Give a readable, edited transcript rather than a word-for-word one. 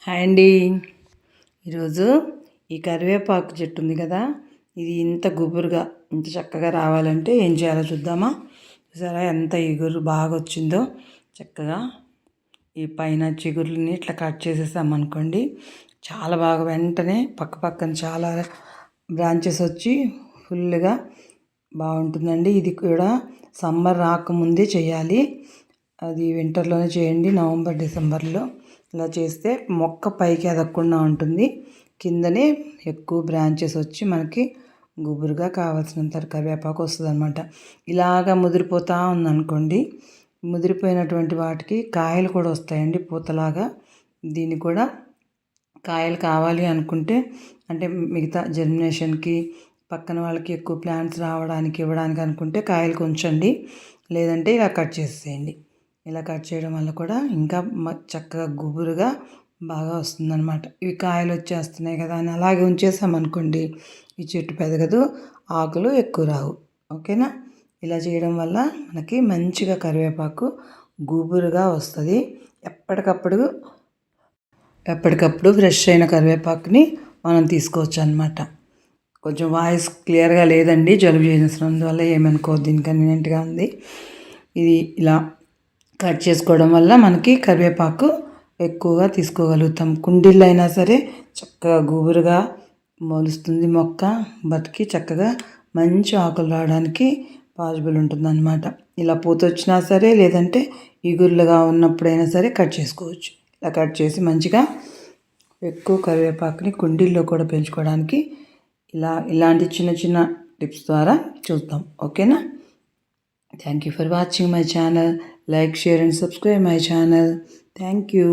Hi అండి. ఈరోజు ఈ కరివేపాకు చెట్టు ఉంది కదా, ఇది ఇంత గుబురుగా ఇంత చక్కగా రావాలంటే ఏం చేయాలో చూద్దామా. చూసారా ఎంత ఇగురు బాగా వచ్చిందో. చక్కగా ఈ పైన చిగురుని ఇట్లా కట్ చేసేసామనుకోండి, చాలా బాగా వెంటనే పక్కన చాలా బ్రాంచెస్ వచ్చి ఫుల్గా బాగుంటుందండి. ఇది కూడా సమ్మర్ రాకముందే చేయాలి. అది వింటర్లోనే చేయండి, నవంబర్ డిసెంబర్లో. ఇలా చేస్తే మొక్క పైకి ఎదగకుండా ఉంటుంది, కిందనే ఎక్కువ బ్రాంచెస్ వచ్చి మనకి గుబురుగా కావాల్సినంత కరివేపాకు వస్తుంది అనమాట. ఇలాగా ముదిరిపోతూ ఉందనుకోండి, ముదిరిపోయినటువంటి వాటికి కాయలు కూడా వస్తాయండి పూతలాగా. దీన్ని కూడా కాయలు కావాలి అనుకుంటే, అంటే మిగతా జర్మినేషన్కి పక్కన వాళ్ళకి ఎక్కువ ప్లాంట్స్ రావడానికి ఇవ్వడానికి అనుకుంటే కాయలు కొంచండి, లేదంటే ఇలా కట్ చేసేయండి. ఇలా కట్ చేయడం వల్ల కూడా ఇంకా చక్కగా గుబురుగా బాగా వస్తుందన్నమాట. ఇవి కాయలు వచ్చేస్తున్నాయి కదా అని అలాగే ఉంచేసామనుకోండి, ఈ చెట్టు పెరగదు, ఆకులు ఎక్కువ రావు. ఓకేనా? ఇలా చేయడం వల్ల మనకి మంచిగా కరివేపాకు గుబురుగా వస్తుంది. ఎప్పటికప్పుడు ఫ్రెష్ అయిన కరివేపాకుని మనం తీసుకోవచ్చు అన్నమాట. కొంచెం వాయిస్ క్లియర్గా లేదండి, జలుబు చేసినందువల్ల ఏమనుకోవద్దు, ఇన్కన్వీనియంట్గా ఉంది. ఇది ఇలా కట్ చేసుకోవడం వల్ల మనకి కరివేపాకు ఎక్కువగా తీసుకోగలుగుతాం. కుండీల్లో అయినా సరే చక్కగా గుబురుగా మొలుస్తుంది మొక్క, బతికి చక్కగా మంచి ఆకులు రావడానికి పాసిబుల్ ఉంటుందన్నమాట. ఇలా పూత వచ్చినా సరే, లేదంటే ఇగుర్లుగా ఉన్నప్పుడైనా సరే కట్ చేసుకోవచ్చు. ఇలా కట్ చేసి మంచిగా ఎక్కువ కరివేపాకుని కుండీల్లో కూడా పెంచుకోవడానికి ఇలాంటి చిన్న చిన్న టిప్స్ ద్వారా చూద్దాం. ఓకేనా? Thank you for watching my channel. Like, share and subscribe my channel. Thank you.